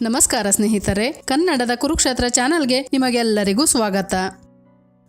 ನಮಸ್ಕಾರ ಸ್ನೇಹಿತರೆ, ಕನ್ನಡದ ಕುರುಕ್ಷೇತ್ರ ಚಾನೆಲ್ಗೆ ನಿಮಗೆಲ್ಲರಿಗೂ ಸ್ವಾಗತ.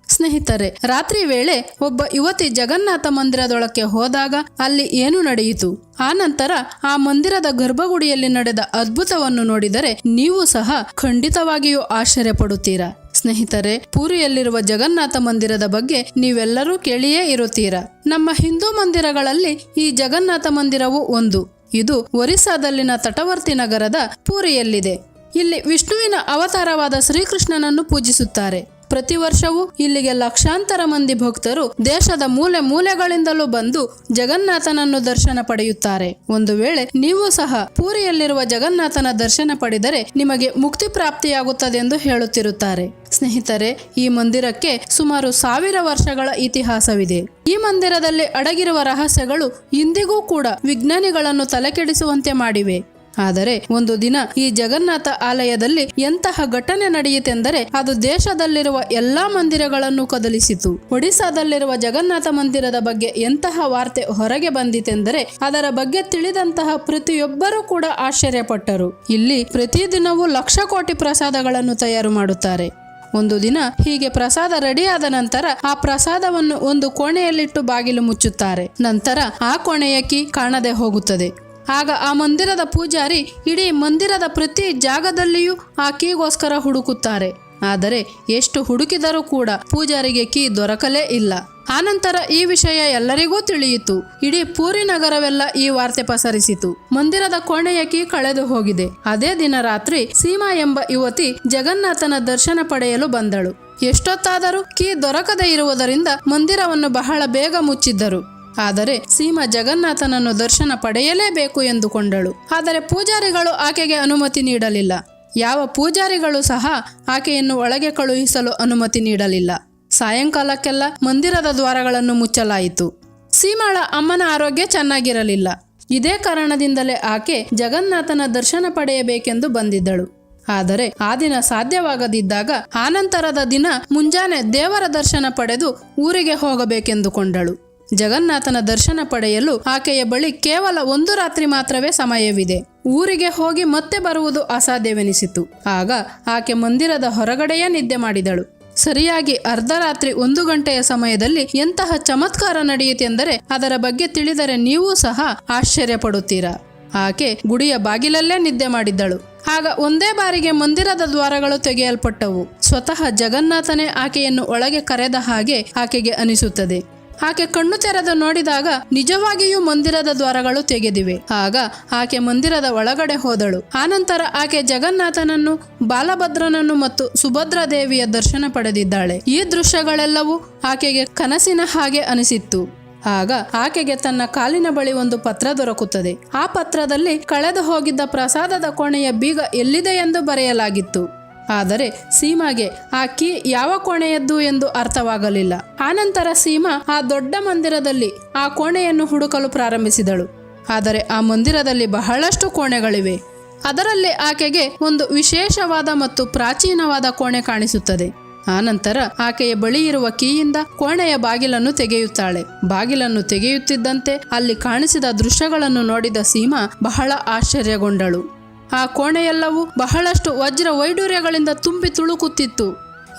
ಸ್ನೇಹಿತರೆ, ರಾತ್ರಿ ವೇಳೆ ಒಬ್ಬ ಯುವತಿ ಜಗನ್ನಾಥ ಮಂದಿರದೊಳಕ್ಕೆ ಹೋದಾಗ ಅಲ್ಲಿ ಏನು ನಡೆಯಿತು, ಆ ನಂತರ ಆ ಮಂದಿರದ ಗರ್ಭಗುಡಿಯಲ್ಲಿ ನಡೆದ ಅದ್ಭುತವನ್ನು ನೋಡಿದರೆ ನೀವು ಸಹ ಖಂಡಿತವಾಗಿಯೂ ಆಶ್ಚರ್ಯ ಪಡುತ್ತೀರಾ. ಸ್ನೇಹಿತರೆ, ಪುರಿಯಲ್ಲಿರುವ ಜಗನ್ನಾಥ ಮಂದಿರದ ಬಗ್ಗೆ ನೀವೆಲ್ಲರೂ ಕೇಳಿಯೇ ಇರುತ್ತೀರಾ. ನಮ್ಮ ಹಿಂದೂ ಮಂದಿರಗಳಲ್ಲಿ ಈ ಜಗನ್ನಾಥ ಮಂದಿರವು ಒಂದು. ಇದು ಒರಿಸ್ಸಾದಲ್ಲಿನ ತಟವರ್ತಿ ನಗರದ ಪುರಿಯಲ್ಲಿದೆ. ಇಲ್ಲಿ ವಿಷ್ಣುವಿನ ಅವತಾರವಾದ ಶ್ರೀಕೃಷ್ಣನನ್ನು ಪೂಜಿಸುತ್ತಾರೆ. ಪ್ರತಿ ವರ್ಷವೂ ಇಲ್ಲಿಗೆ ಲಕ್ಷಾಂತರ ಮಂದಿ ಭಕ್ತರು ದೇಶದ ಮೂಲೆ ಮೂಲೆಗಳಿಂದಲೂ ಬಂದು ಜಗನ್ನಾಥನನ್ನು ದರ್ಶನ ಪಡೆಯುತ್ತಾರೆ. ಒಂದು ವೇಳೆ ನೀವು ಸಹ ಪುರಿಯಲ್ಲಿರುವ ಜಗನ್ನಾಥನ ದರ್ಶನ ಪಡೆದರೆ ನಿಮಗೆ ಮುಕ್ತಿ ಪ್ರಾಪ್ತಿಯಾಗುತ್ತದೆಂದು ಹೇಳುತ್ತಿರುತ್ತಾರೆ. ಸ್ನೇಹಿತರೆ, ಈ ಮಂದಿರಕ್ಕೆ ಸುಮಾರು 1000 ವರ್ಷಗಳ ಇತಿಹಾಸವಿದೆ. ಈ ಮಂದಿರದಲ್ಲಿ ಅಡಗಿರುವ ರಹಸ್ಯಗಳು ಇಂದಿಗೂ ಕೂಡ ವಿಜ್ಞಾನಿಗಳನ್ನು ತಲೆಕೆಡಿಸುವಂತೆ ಮಾಡಿವೆ. ಆದರೆ ಒಂದು ದಿನ ಈ ಜಗನ್ನಾಥ ಆಲಯದಲ್ಲಿ ಎಂತಹ ಘಟನೆ ನಡೆಯಿತೆಂದರೆ ಅದು ದೇಶದಲ್ಲಿರುವ ಎಲ್ಲಾ ಮಂದಿರಗಳನ್ನು ಕದಲಿಸಿತು. ಒಡಿಸ್ಸಾದಲ್ಲಿರುವ ಜಗನ್ನಾಥ ಮಂದಿರದ ಬಗ್ಗೆ ಎಂತಹ ವಾರ್ತೆ ಹೊರಗೆ ಬಂದಿತೆಂದರೆ ಅದರ ಬಗ್ಗೆ ತಿಳಿದಂತಹ ಪ್ರತಿಯೊಬ್ಬರೂ ಕೂಡ ಆಶ್ಚರ್ಯಪಟ್ಟರು. ಇಲ್ಲಿ ಪ್ರತಿದಿನವೂ ಲಕ್ಷ ಕೋಟಿ ಪ್ರಸಾದಗಳನ್ನು ತಯಾರು ಮಾಡುತ್ತಾರೆ. ಒಂದು ದಿನ ಹೀಗೆ ಪ್ರಸಾದ ರೆಡಿಯಾದ ನಂತರ ಆ ಪ್ರಸಾದವನ್ನು ಒಂದು ಕೋಣೆಯಲ್ಲಿಟ್ಟು ಬಾಗಿಲು ಮುಚ್ಚುತ್ತಾರೆ. ನಂತರ ಆ ಕೋಣೆಯ ಕೀ ಕಾಣದೆ ಹೋಗುತ್ತದೆ. ಆಗ ಆ ಮಂದಿರದ ಪೂಜಾರಿ ಇಡೀ ಮಂದಿರದ ಪ್ರತಿ ಜಾಗದಲ್ಲಿಯೂ ಆ ಕೀಗೋಸ್ಕರ ಹುಡುಕುತ್ತಾರೆ. ಆದರೆ ಎಷ್ಟು ಹುಡುಕಿದರೂ ಕೂಡ ಪೂಜಾರಿಗೆ ಕೀ ದೊರಕಲೇ ಇಲ್ಲ. ಆನಂತರ ಈ ವಿಷಯ ಎಲ್ಲರಿಗೂ ತಿಳಿಯಿತು. ಇಡೀ ಪುರಿ ನಗರವೆಲ್ಲ ಈ ವಾರ್ತೆ ಪಸರಿಸಿತು. ಮಂದಿರದ ಕೋಣೆಯ ಕೀ ಕಳೆದು ಹೋಗಿದೆ. ಅದೇ ದಿನ ರಾತ್ರಿ ಸೀಮಾ ಎಂಬ ಯುವತಿ ಜಗನ್ನಾಥನ ದರ್ಶನ ಪಡೆಯಲು ಬಂದಳು. ಎಷ್ಟೊತ್ತಾದರೂ ಕೀ ದೊರಕದೇ ಇರುವುದರಿಂದ ಮಂದಿರವನ್ನು ಬಹಳ ಬೇಗ ಮುಚ್ಚಿದ್ದರು. ಆದರೆ ಸೀಮಾ ಜಗನ್ನಾಥನನ್ನು ದರ್ಶನ ಪಡೆಯಲೇಬೇಕು ಎಂದುಕೊಂಡಳು. ಆದರೆ ಪೂಜಾರಿಗಳು ಆಕೆಗೆ ಅನುಮತಿ ನೀಡಲಿಲ್ಲ. ಯಾವ ಪೂಜಾರಿಗಳು ಸಹ ಆಕೆಯನ್ನು ಒಳಗೆ ಕಳುಹಿಸಲು ಅನುಮತಿ ನೀಡಲಿಲ್ಲ. ಸಾಯಂಕಾಲಕ್ಕೆಲ್ಲ ಮಂದಿರದ ದ್ವಾರಗಳನ್ನು ಮುಚ್ಚಲಾಯಿತು. ಸೀಮಾಳ ಅಮ್ಮನ ಆರೋಗ್ಯ ಚೆನ್ನಾಗಿರಲಿಲ್ಲ. ಇದೇ ಕಾರಣದಿಂದಲೇ ಆಕೆ ಜಗನ್ನಾಥನ ದರ್ಶನ ಪಡೆಯಬೇಕೆಂದು ಬಂದಿದ್ದಳು. ಆದರೆ ಆ ದಿನ ಸಾಧ್ಯವಾಗದಿದ್ದಾಗ ಆನಂತರದ ದಿನ ಮುಂಜಾನೆ ದೇವರ ದರ್ಶನ ಪಡೆದು ಊರಿಗೆ ಹೋಗಬೇಕೆಂದುಕೊಂಡಳು. ಜಗನ್ನಾಥನ ದರ್ಶನ ಪಡೆಯಲು ಆಕೆಯ ಬಳಿ ಕೇವಲ 1 ರಾತ್ರಿ ಮಾತ್ರವೇ ಸಮಯವಿದೆ. ಊರಿಗೆ ಹೋಗಿ ಮತ್ತೆ ಬರುವುದು ಅಸಾಧ್ಯವೆನಿಸಿತು. ಆಗ ಆಕೆ ಮಂದಿರದ ಹೊರಗಡೆಯೇ ನಿದ್ದೆ ಮಾಡಿದಳು. ಸರಿಯಾಗಿ ಅರ್ಧರಾತ್ರಿ 1 ಗಂಟೆಯ ಸಮಯದಲ್ಲಿ ಎಂತಹ ಚಮತ್ಕಾರ ನಡೆಯಿತೆಂದರೆ ಅದರ ಬಗ್ಗೆ ತಿಳಿದರೆ ನೀವು ಸಹ ಆಶ್ಚರ್ಯ ಪಡುತ್ತೀರಾ. ಆಕೆ ಗುಡಿಯ ಬಾಗಿಲಲ್ಲೇ ನಿದ್ದೆ ಮಾಡಿದ್ದಳು. ಆಗ ಒಂದೇ ಬಾರಿಗೆ ಮಂದಿರದ ದ್ವಾರಗಳು ತೆಗೆಯಲ್ಪಟ್ಟವು. ಸ್ವತಃ ಜಗನ್ನಾಥನೇ ಆಕೆಯನ್ನು ಒಳಗೆ ಕರೆದ ಹಾಗೆ ಆಕೆಗೆ ಅನಿಸುತ್ತದೆ. ಆಕೆ ಕಣ್ಣು ತೆರೆದು ನೋಡಿದಾಗ ನಿಜವಾಗಿಯೂ ಮಂದಿರದ ದ್ವಾರಗಳು ತೆಗೆದಿವೆ. ಆಗ ಆಕೆ ಮಂದಿರದ ಒಳಗಡೆ ಹೋದಳು. ಆನಂತರ ಆಕೆ ಜಗನ್ನಾಥನನ್ನು, ಬಾಲಭದ್ರನನ್ನು ಮತ್ತು ಸುಭದ್ರಾ ದೇವಿಯ ದರ್ಶನ ಪಡೆದಿದ್ದಾಳೆ. ಈ ದೃಶ್ಯಗಳೆಲ್ಲವೂ ಆಕೆಗೆ ಕನಸಿನ ಹಾಗೆ ಅನಿಸಿತ್ತು. ಆಗ ಆಕೆಗೆ ತನ್ನ ಕಾಲಿನ ಬಳಿ ಒಂದು ಪತ್ರ ದೊರಕುತ್ತದೆ. ಆ ಪತ್ರದಲ್ಲಿ ಕಳೆದು ಹೋಗಿದ್ದ ಪ್ರಸಾದದ ಕೋಣೆಯ ಬೀಗ ಎಲ್ಲಿದೆ ಎಂದು ಬರೆಯಲಾಗಿತ್ತು. ಆದರೆ ಸೀಮಾಗೆ ಆ ಕೀ ಯಾವ ಕೋಣೆಯದ್ದು ಎಂದು ಅರ್ಥವಾಗಲಿಲ್ಲ. ಆನಂತರ ಸೀಮಾ ಆ ದೊಡ್ಡ ಮಂದಿರದಲ್ಲಿ ಆ ಕೋಣೆಯನ್ನು ಹುಡುಕಲು ಪ್ರಾರಂಭಿಸಿದಳು. ಆದರೆ ಆ ಮಂದಿರದಲ್ಲಿ ಬಹಳಷ್ಟು ಕೋಣೆಗಳಿವೆ. ಅದರಲ್ಲಿ ಆಕೆಗೆ ಒಂದು ವಿಶೇಷವಾದ ಮತ್ತು ಪ್ರಾಚೀನವಾದ ಕೋಣೆ ಕಾಣಿಸುತ್ತದೆ. ಆನಂತರ ಆಕೆಯ ಬಳಿ ಇರುವ ಕೀಯಿಂದ ಕೋಣೆಯ ಬಾಗಿಲನ್ನು ತೆಗೆಯುತ್ತಾಳೆ. ಬಾಗಿಲನ್ನು ತೆಗೆಯುತ್ತಿದ್ದಂತೆ ಅಲ್ಲಿ ಕಾಣಿಸಿದ ದೃಶ್ಯಗಳನ್ನು ನೋಡಿದ ಸೀಮಾ ಬಹಳ ಆಶ್ಚರ್ಯಗೊಂಡಳು. ಆ ಕೋಣೆಯೆಲ್ಲವೂ ಬಹಳಷ್ಟು ವಜ್ರ ವೈಡೂರ್ಯಗಳಿಂದ ತುಂಬಿ ತುಳುಕುತ್ತಿತ್ತು.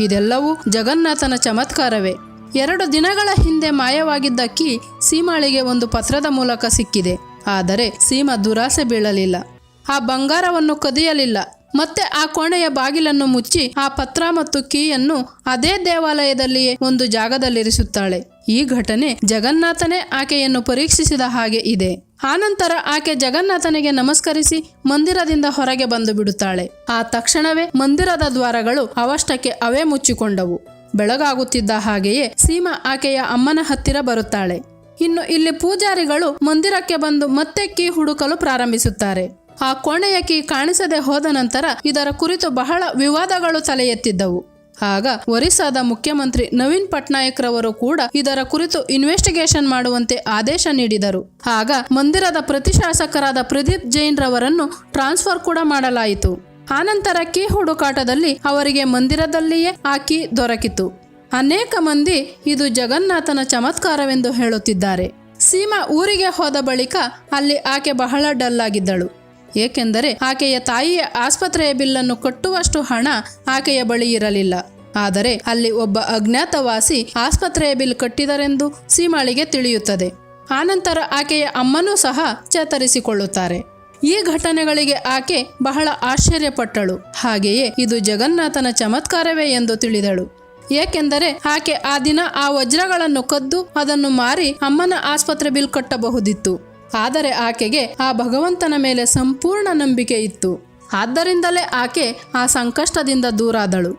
ಇದೆಲ್ಲವೂ ಜಗನ್ನಾಥನ ಚಮತ್ಕಾರವೇ. 2 ದಿನಗಳ ಹಿಂದೆ ಮಾಯವಾಗಿದ್ದ ಕೀ ಸೀಮಾಳಿಗೆ ಒಂದು ಪತ್ರದ ಮೂಲಕ ಸಿಕ್ಕಿದೆ. ಆದರೆ ಸೀಮಾ ದುರಾಸೆ ಬೀಳಲಿಲ್ಲ. ಆ ಬಂಗಾರವನ್ನು ಕದಿಯಲಿಲ್ಲ. ಮತ್ತೆ ಆ ಕೋಣೆಯ ಬಾಗಿಲನ್ನು ಮುಚ್ಚಿ ಆ ಪತ್ರ ಮತ್ತು ಕೀಯನ್ನು ಅದೇ ದೇವಾಲಯದಲ್ಲಿಯೇ ಒಂದು ಜಾಗದಲ್ಲಿರಿಸುತ್ತಾಳೆ. ಈ ಘಟನೆ ಜಗನ್ನಾಥನೇ ಆಕೆಯನ್ನು ಪರೀಕ್ಷಿಸಿದ ಹಾಗೆ ಇದೆ. ಆನಂತರ ಆಕೆ ಜಗನ್ನಾಥನಿಗೆ ನಮಸ್ಕರಿಸಿ ಮಂದಿರದಿಂದ ಹೊರಗೆ ಬಂದು ಬಿಡುತ್ತಾಳೆ. ಆ ತಕ್ಷಣವೇ ಮಂದಿರದ ದ್ವಾರಗಳು ಅವಷ್ಟಕ್ಕೆ ಅವೇ ಮುಚ್ಚಿಕೊಂಡವು. ಬೆಳಗಾಗುತ್ತಿದ್ದ ಹಾಗೆಯೇ ಸೀಮಾ ಆಕೆಯ ಅಮ್ಮನ ಹತ್ತಿರ ಬರುತ್ತಾಳೆ. ಇನ್ನು ಇಲ್ಲಿ ಪೂಜಾರಿಗಳು ಮಂದಿರಕ್ಕೆ ಬಂದು ಮತ್ತೆ ಕೀ ಹುಡುಕಲು ಪ್ರಾರಂಭಿಸುತ್ತಾರೆ. ಆ ಕೋಣೆಯ ಕೀ ಕಾಣಿಸದೆ ಹೋದ ನಂತರ ಇದರ ಕುರಿತು ಬಹಳ ವಿವಾದಗಳು ತಲೆ ಎತ್ತಿದ್ದವು. ಆಗ ಒರಿಸ್ಸಾದ ಮುಖ್ಯಮಂತ್ರಿ ನವೀನ್ ಪಟ್ನಾಯಕ್ ರವರು ಕೂಡ ಇದರ ಕುರಿತು ಇನ್ವೆಸ್ಟಿಗೇಷನ್ ಮಾಡುವಂತೆ ಆದೇಶ ನೀಡಿದರು. ಆಗ ಮಂದಿರದ ಪ್ರತಿಶಾಸಕರಾದ ಪ್ರದೀಪ್ ಜೈನ್ ರವರನ್ನು ಟ್ರಾನ್ಸ್ಫರ್ ಕೂಡ ಮಾಡಲಾಯಿತು. ಆನಂತರ ಕೀ ಹುಡುಕಾಟದಲ್ಲಿ ಅವರಿಗೆ ಮಂದಿರದಲ್ಲಿಯೇ ಆ ಕೀ ದೊರಕಿತು. ಅನೇಕ ಮಂದಿ ಇದು ಜಗನ್ನಾಥನ ಚಮತ್ಕಾರವೆಂದು ಹೇಳುತ್ತಿದ್ದಾರೆ. ಸೀಮಾ ಊರಿಗೆ ಹೋದ ಬಳಿಕ ಅಲ್ಲಿ ಆಕೆ ಬಹಳ ಡಲ್ ಆಗಿದ್ದಳು. ಏಕೆಂದರೆ ಆಕೆಯ ತಾಯಿಯ ಆಸ್ಪತ್ರೆಯ ಬಿಲ್ಲನ್ನು ಕಟ್ಟುವಷ್ಟು ಹಣ ಆಕೆಯ ಬಳಿ ಇರಲಿಲ್ಲ. ಆದರೆ ಅಲ್ಲಿ ಒಬ್ಬ ಅಜ್ಞಾತವಾಸಿ ಆಸ್ಪತ್ರೆಯ ಬಿಲ್ ಕಟ್ಟಿದರೆಂದು ಸೀಮಾಳಿಗೆ ತಿಳಿಯುತ್ತದೆ. ಆನಂತರ ಆಕೆಯ ಅಮ್ಮನೂ ಸಹ ಚೇತರಿಸಿಕೊಳ್ಳುತ್ತಾರೆ. ಈ ಘಟನೆಗಳಿಗೆ ಆಕೆ ಬಹಳ ಆಶ್ಚರ್ಯಪಟ್ಟಳು. ಹಾಗೆಯೇ ಇದು ಜಗನ್ನಾಥನ ಚಮತ್ಕಾರವೇ ಎಂದು ತಿಳಿದಳು. ಏಕೆಂದರೆ ಆಕೆ ಆ ದಿನ ಆ ವಜ್ರಗಳನ್ನು ಕದ್ದು ಅದನ್ನು ಮಾರಿ ಅಮ್ಮನ ಆಸ್ಪತ್ರೆ ಬಿಲ್ ಕಟ್ಟಬಹುದಿತ್ತು. ಆದರೆ ಆಕೆಗೆ ಆ ಭಗವಂತನ ಮೇಲೆ ಸಂಪೂರ್ಣ ನಂಬಿಕೆ ಇತ್ತು. ಆದ್ದರಿಂದಲೇ ಆಕೆ ಆ ಸಂಕಷ್ಟದಿಂದ ದೂರಾದಳು.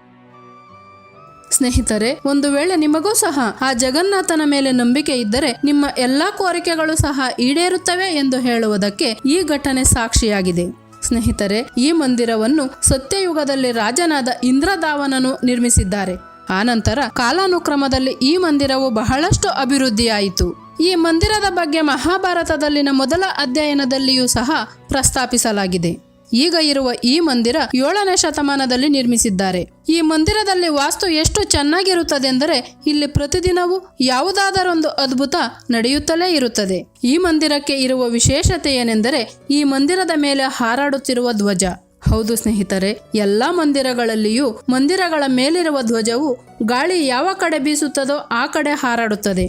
ಸ್ನೇಹಿತರೆ, ಒಂದು ವೇಳೆ ನಿಮಗೂ ಸಹ ಆ ಜಗನ್ನಾಥನ ಮೇಲೆ ನಂಬಿಕೆ ಇದ್ದರೆ ನಿಮ್ಮ ಎಲ್ಲಾ ಕೋರಿಕೆಗಳು ಸಹ ಈಡೇರುತ್ತವೆ ಎಂದು ಹೇಳುವುದಕ್ಕೆ ಈ ಘಟನೆ ಸಾಕ್ಷಿಯಾಗಿದೆ. ಸ್ನೇಹಿತರೆ, ಈ ಮಂದಿರವನ್ನು ಸತ್ಯಯುಗದಲ್ಲಿ ರಾಜನಾದ ಇಂದ್ರದಾವನನು ನಿರ್ಮಿಸಿದ್ದಾರೆ. ಆನಂತರ ಕಾಲಾನುಕ್ರಮದಲ್ಲಿ ಈ ಮಂದಿರವು ಬಹಳಷ್ಟು ಅಭಿವೃದ್ಧಿಯಾಯಿತು. ಈ ಮಂದಿರದ ಬಗ್ಗೆ ಮಹಾಭಾರತದಲ್ಲಿನ ಮೊದಲ ಅಧ್ಯಯನದಲ್ಲಿಯೂ ಸಹ ಪ್ರಸ್ತಾಪಿಸಲಾಗಿದೆ. ಈಗ ಇರುವ ಈ ಮಂದಿರ 7ನೇ ಶತಮಾನದಲ್ಲಿ ನಿರ್ಮಿಸಿದ್ದಾರೆ. ಈ ಮಂದಿರದಲ್ಲಿ ವಾಸ್ತು ಎಷ್ಟು ಚೆನ್ನಾಗಿರುತ್ತದೆಂದರೆ ಇಲ್ಲಿ ಪ್ರತಿದಿನವೂ ಯಾವುದಾದರೊಂದು ಅದ್ಭುತ ನಡೆಯುತ್ತಲೇ ಇರುತ್ತದೆ. ಈ ಮಂದಿರಕ್ಕೆ ಇರುವ ವಿಶೇಷತೆ ಏನೆಂದರೆ ಈ ಮಂದಿರದ ಮೇಲೆ ಹಾರಾಡುತ್ತಿರುವ ಧ್ವಜ. ಹೌದು ಸ್ನೇಹಿತರೆ, ಎಲ್ಲಾ ಮಂದಿರಗಳಲ್ಲಿಯೂ ಮಂದಿರಗಳ ಮೇಲಿರುವ ಧ್ವಜವು ಗಾಳಿ ಯಾವ ಕಡೆ ಬೀಸುತ್ತದೋ ಆ ಕಡೆ ಹಾರಾಡುತ್ತದೆ.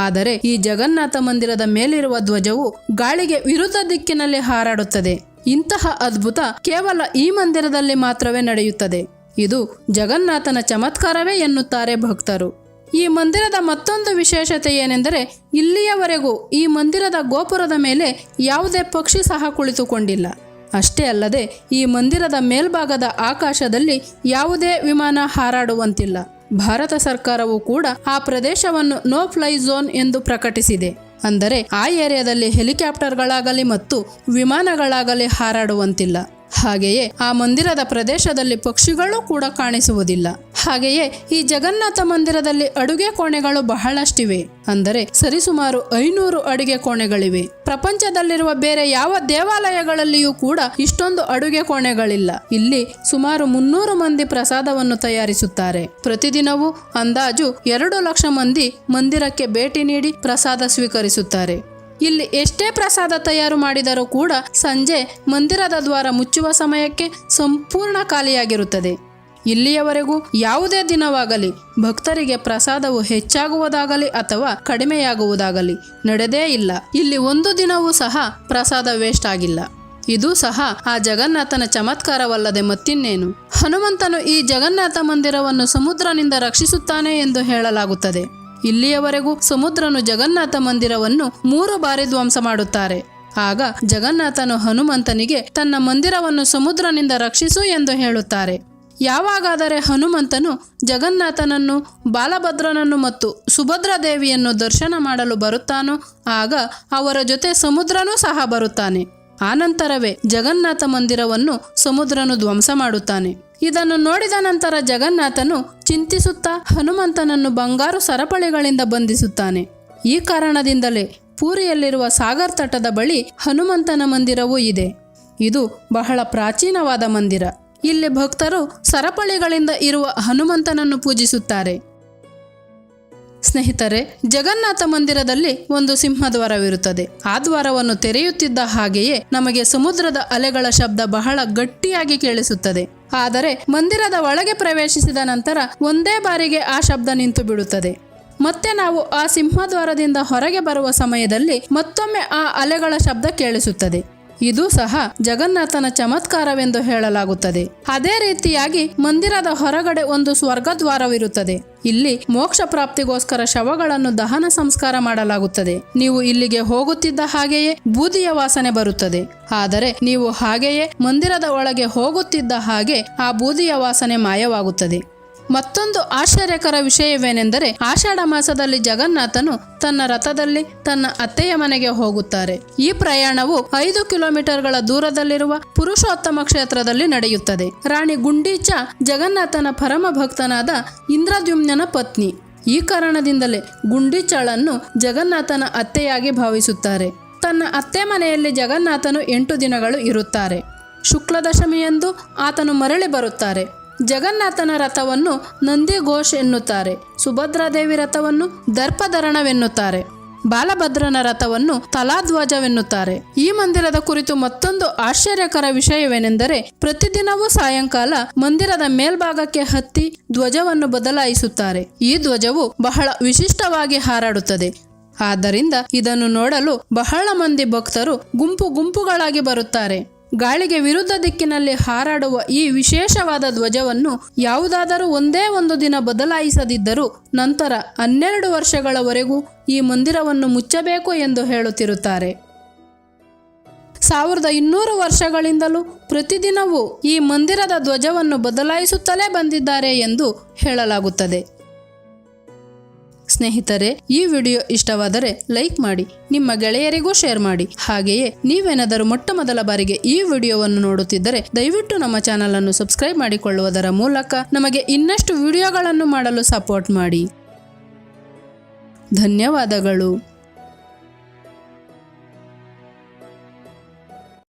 ಆದರೆ ಈ ಜಗನ್ನಾಥ ಮಂದಿರದ ಮೇಲಿರುವ ಧ್ವಜವು ಗಾಳಿಗೆ ವಿರುದ್ಧ ದಿಕ್ಕಿನಲ್ಲಿ ಹಾರಾಡುತ್ತದೆ. ಇಂತಹ ಅದ್ಭುತ ಕೇವಲ ಈ ಮಂದಿರದಲ್ಲಿ ಮಾತ್ರವೇ ನಡೆಯುತ್ತದೆ. ಇದು ಜಗನ್ನಾಥನ ಚಮತ್ಕಾರವೇ ಎನ್ನುತ್ತಾರೆ ಭಕ್ತರು. ಈ ಮಂದಿರದ ಮತ್ತೊಂದು ವಿಶೇಷತೆ ಏನೆಂದರೆ ಇಲ್ಲಿಯವರೆಗೂ ಈ ಮಂದಿರದ ಗೋಪುರದ ಮೇಲೆ ಯಾವುದೇ ಪಕ್ಷಿ ಸಹ ಕುಳಿತುಕೊಂಡಿಲ್ಲ. ಅಷ್ಟೇ ಅಲ್ಲದೆ ಈ ಮಂದಿರದ ಮೇಲ್ಭಾಗದ ಆಕಾಶದಲ್ಲಿ ಯಾವುದೇ ವಿಮಾನ ಹಾರಾಡುವಂತಿಲ್ಲ. ಭಾರತ ಸರ್ಕಾರವು ಕೂಡ ಆ ಪ್ರದೇಶವನ್ನು ನೋ ಫ್ಲೈ ಝೋನ್ ಎಂದು ಪ್ರಕಟಿಸಿದೆ. ಅಂದರೆ ಆ ಏರಿಯಾದಲ್ಲಿ ಹೆಲಿಕಾಪ್ಟರ್ಗಳಾಗಲಿ ಮತ್ತು ವಿಮಾನಗಳಾಗಲಿ ಹಾರಾಡುವಂತಿಲ್ಲ. ಹಾಗೆಯೇ ಆ ಮಂದಿರದ ಪ್ರದೇಶದಲ್ಲಿ ಪಕ್ಷಿಗಳು ಕೂಡ ಕಾಣಿಸುವುದಿಲ್ಲ. ಹಾಗೆಯೇ ಈ ಜಗನ್ನಾಥ ಮಂದಿರದಲ್ಲಿ ಅಡುಗೆ ಕೋಣೆಗಳು ಬಹಳಷ್ಟಿವೆ. ಅಂದರೆ ಸರಿಸುಮಾರು 500 ಅಡುಗೆ ಕೋಣೆಗಳಿವೆ. ಪ್ರಪಂಚದಲ್ಲಿರುವ ಬೇರೆ ಯಾವ ದೇವಾಲಯಗಳಲ್ಲಿಯೂ ಕೂಡ ಇಷ್ಟೊಂದು ಅಡುಗೆ ಕೋಣೆಗಳಿಲ್ಲ. ಇಲ್ಲಿ ಸುಮಾರು 300 ಮಂದಿ ಪ್ರಸಾದವನ್ನು ತಯಾರಿಸುತ್ತಾರೆ. ಪ್ರತಿದಿನವೂ ಅಂದಾಜು 2 ಲಕ್ಷ ಮಂದಿ ಮಂದಿರಕ್ಕೆ ಭೇಟಿ ನೀಡಿ ಪ್ರಸಾದ ಸ್ವೀಕರಿಸುತ್ತಾರೆ. ಇಲ್ಲಿ ಎಷ್ಟೇ ಪ್ರಸಾದ ತಯಾರು ಮಾಡಿದರೂ ಕೂಡ ಸಂಜೆ ಮಂದಿರದ ದ್ವಾರ ಮುಚ್ಚುವ ಸಮಯಕ್ಕೆ ಸಂಪೂರ್ಣ ಖಾಲಿಯಾಗಿರುತ್ತದೆ. ಇಲ್ಲಿಯವರೆಗೂ ಯಾವುದೇ ದಿನವಾಗಲಿ ಭಕ್ತರಿಗೆ ಪ್ರಸಾದವು ಹೆಚ್ಚಾಗುವುದಾಗಲಿ ಅಥವಾ ಕಡಿಮೆಯಾಗುವುದಾಗಲಿ ನಡೆದೇ ಇಲ್ಲ. ಇಲ್ಲಿ ಒಂದು ದಿನವೂ ಸಹ ಪ್ರಸಾದ ವೇಸ್ಟ್ ಆಗಿಲ್ಲ. ಇದು ಸಹ ಆ ಜಗನ್ನಾಥನ ಚಮತ್ಕಾರವಲ್ಲದೆ ಮತ್ತಿನ್ನೇನು. ಹನುಮಂತನು ಈ ಜಗನ್ನಾಥ ಮಂದಿರವನ್ನು ಸಮುದ್ರನಿಂದ ರಕ್ಷಿಸುತ್ತಾನೆ ಎಂದು ಹೇಳಲಾಗುತ್ತದೆ. ಇಲ್ಲಿಯವರೆಗೂ ಸಮುದ್ರನು ಜಗನ್ನಾಥ ಮಂದಿರವನ್ನು 3 ಬಾರಿ ಧ್ವಂಸ ಮಾಡುತ್ತಾರೆ. ಆಗ ಜಗನ್ನಾಥನು ಹನುಮಂತನಿಗೆ ತನ್ನ ಮಂದಿರವನ್ನು ಸಮುದ್ರನಿಂದ ರಕ್ಷಿಸು ಎಂದು ಹೇಳುತ್ತಾರೆ. ಯಾವಾಗಾದರೆ ಹನುಮಂತನು ಜಗನ್ನಾಥನನ್ನು, ಬಾಲಭದ್ರನನ್ನು ಮತ್ತು ಸುಭದ್ರ ದೇವಿಯನ್ನು ದರ್ಶನ ಮಾಡಲು ಬರುತ್ತಾನೋ ಆಗ ಅವರ ಜೊತೆ ಸಮುದ್ರನೂ ಸಹ ಬರುತ್ತಾನೆ. ಆನಂತರವೇ ಜಗನ್ನಾಥ ಮಂದಿರವನ್ನು ಸಮುದ್ರನು ಧ್ವಂಸ ಮಾಡುತ್ತಾನೆ. ಇದನ್ನು ನೋಡಿದ ನಂತರ ಜಗನ್ನಾಥನು ಚಿಂತಿಸುತ್ತಾ ಹನುಮಂತನನ್ನು ಬಂಗಾರು ಸರಪಳಿಗಳಿಂದ ಬಂಧಿಸುತ್ತಾನೆ. ಈ ಕಾರಣದಿಂದಲೇ ಪೂರಿಯಲ್ಲಿರುವ ಸಾಗರ್ ತಟದ ಬಳಿ ಹನುಮಂತನ ಮಂದಿರವೂ ಇದೆ. ಇದು ಬಹಳ ಪ್ರಾಚೀನವಾದ ಮಂದಿರ. ಇಲ್ಲಿ ಭಕ್ತರು ಸರಪಳಿಗಳಿಂದ ಇರುವ ಹನುಮಂತನನ್ನು ಪೂಜಿಸುತ್ತಾರೆ. ಸ್ನೇಹಿತರೆ, ಜಗನ್ನಾಥ ಮಂದಿರದಲ್ಲಿ ಒಂದು ಸಿಂಹದ್ವಾರವಿರುತ್ತದೆ. ಆ ದ್ವಾರವನ್ನು ತೆರೆಯುತ್ತಿದ್ದ ಹಾಗೆಯೇ ನಮಗೆ ಸಮುದ್ರದ ಅಲೆಗಳ ಶಬ್ದ ಬಹಳ ಗಟ್ಟಿಯಾಗಿ ಕೇಳಿಸುತ್ತದೆ. ಆದರೆ ಮಂದಿರದ ಒಳಗೆ ಪ್ರವೇಶಿಸಿದ ನಂತರ ಒಂದೇ ಬಾರಿಗೆ ಆ ಶಬ್ದ ನಿಂತು ಬಿಡುತ್ತದೆ. ಮತ್ತೆ ನಾವು ಆ ಸಿಂಹದ್ವಾರದಿಂದ ಹೊರಗೆ ಬರುವ ಸಮಯದಲ್ಲಿ ಮತ್ತೊಮ್ಮೆ ಆ ಅಲೆಗಳ ಶಬ್ದ ಕೇಳಿಸುತ್ತದೆ. ಇದು ಸಹ ಜಗನ್ನಾಥನ ಚಮತ್ಕಾರವೆಂದು ಹೇಳಲಾಗುತ್ತದೆ. ಅದೇ ರೀತಿಯಾಗಿ ಮಂದಿರದ ಹೊರಗಡೆ ಒಂದು ಸ್ವರ್ಗದ್ವಾರವಿರುತ್ತದೆ. ಇಲ್ಲಿ ಮೋಕ್ಷ ಪ್ರಾಪ್ತಿಗೋಸ್ಕರ ಶವಗಳನ್ನು ದಹನ ಸಂಸ್ಕಾರ ಮಾಡಲಾಗುತ್ತದೆ. ನೀವು ಇಲ್ಲಿಗೆ ಹೋಗುತ್ತಿದ್ದ ಹಾಗೆಯೇ ಬೂದಿಯ ವಾಸನೆ ಬರುತ್ತದೆ. ಆದರೆ ನೀವು ಹಾಗೆಯೇ ಮಂದಿರದ ಒಳಗೆ ಹೋಗುತ್ತಿದ್ದ ಹಾಗೆ ಆ ಬೂದಿಯ ವಾಸನೆ ಮಾಯವಾಗುತ್ತದೆ. ಮತ್ತೊಂದು ಆಶ್ಚರ್ಯಕರ ವಿಷಯವೇನೆಂದರೆ ಆಷಾಢ ಮಾಸದಲ್ಲಿ ಜಗನ್ನಾಥನು ತನ್ನ ರಥದಲ್ಲಿ ತನ್ನ ಅತ್ತೆಯ ಮನೆಗೆ ಹೋಗುತ್ತಾರೆ. ಈ ಪ್ರಯಾಣವು 5 ಕಿಲೋಮೀಟರ್ಗಳ ದೂರದಲ್ಲಿರುವ ಪುರುಷೋತ್ತಮ ಕ್ಷೇತ್ರದಲ್ಲಿ ನಡೆಯುತ್ತದೆ. ರಾಣಿ ಗುಂಡೀಚ ಜಗನ್ನಾಥನ ಪರಮ ಭಕ್ತನಾದ ಇಂದ್ರದ್ಯುಮ್ನನ ಪತ್ನಿ. ಈ ಕಾರಣದಿಂದಲೇ ಗುಂಡೀಚಳನ್ನು ಜಗನ್ನಾಥನ ಅತ್ತೆಯಾಗಿ ಭಾವಿಸುತ್ತಾರೆ. ತನ್ನ ಅತ್ತೆ ಮನೆಯಲ್ಲಿ ಜಗನ್ನಾಥನು 8 ದಿನಗಳು ಇರುತ್ತಾರೆ. ಶುಕ್ಲ ದಶಮಿಯಂದು ಆತನು ಮರಳಿ ಬರುತ್ತಾರೆ. ಜಗನ್ನಾಥನ ರಥವನ್ನು ನಂದಿ ಘೋಷ್ ಎನ್ನುತ್ತಾರೆ. ಸುಭದ್ರಾದೇವಿ ರಥವನ್ನು ದರ್ಪಧರಣವೆನ್ನುತ್ತಾರೆ. ಬಾಲಭದ್ರನ ರಥವನ್ನು ತಲಾಧ್ವಜವೆನ್ನುತ್ತಾರೆ. ಈ ಮಂದಿರದ ಕುರಿತು ಮತ್ತೊಂದು ಆಶ್ಚರ್ಯಕರ ವಿಷಯವೇನೆಂದರೆ ಪ್ರತಿದಿನವೂ ಸಾಯಂಕಾಲ ಮಂದಿರದ ಮೇಲ್ಭಾಗಕ್ಕೆ ಹತ್ತಿ ಧ್ವಜವನ್ನು ಬದಲಾಯಿಸುತ್ತಾರೆ. ಈ ಧ್ವಜವು ಬಹಳ ವಿಶಿಷ್ಟವಾಗಿ ಹಾರಾಡುತ್ತದೆ. ಆದ್ದರಿಂದ ಇದನ್ನು ನೋಡಲು ಬಹಳ ಮಂದಿ ಭಕ್ತರು ಗುಂಪು ಗುಂಪುಗಳಾಗಿ ಬರುತ್ತಾರೆ. ಗಾಳಿಗೆ ವಿರುದ್ಧ ದಿಕ್ಕಿನಲ್ಲಿ ಹಾರಾಡುವ ಈ ವಿಶೇಷವಾದ ಧ್ವಜವನ್ನು ಯಾವುದಾದರೂ ಒಂದೇ ಒಂದು ದಿನ ಬದಲಾಯಿಸದಿದ್ದರೂ ನಂತರ 12 ವರ್ಷಗಳವರೆಗೂ ಈ ಮಂದಿರವನ್ನು ಮುಚ್ಚಬೇಕು ಎಂದು ಹೇಳುತ್ತಿರುತ್ತಾರೆ. 1200 ವರ್ಷಗಳಿಂದಲೂ ಪ್ರತಿದಿನವೂ ಈ ಮಂದಿರದ ಧ್ವಜವನ್ನು ಬದಲಾಯಿಸುತ್ತಲೇ ಬಂದಿದ್ದಾರೆ ಎಂದು ಹೇಳಲಾಗುತ್ತದೆ. ಸ್ನೇಹಿತರೆ, ಈ ವಿಡಿಯೋ ಇಷ್ಟವಾದರೆ ಲೈಕ್ ಮಾಡಿ, ನಿಮ್ಮ ಗೆಳೆಯರಿಗೂ ಶೇರ್ ಮಾಡಿ. ಹಾಗೆಯೇ ನೀವೇನಾದರೂ ಮೊಟ್ಟ ಮೊದಲ ಬಾರಿಗೆ ಈ ವಿಡಿಯೋವನ್ನು ನೋಡುತ್ತಿದ್ದರೆ ದಯವಿಟ್ಟು ನಮ್ಮ ಚಾನಲ್ ಅನ್ನು ಸಬ್ಸ್ಕ್ರೈಬ್ ಮಾಡಿಕೊಳ್ಳುವುದರ ಮೂಲಕ ನಮಗೆ ಇನ್ನಷ್ಟು ವಿಡಿಯೋಗಳನ್ನು ಮಾಡಲು ಸಪೋರ್ಟ್ ಮಾಡಿ. ಧನ್ಯವಾದಗಳು.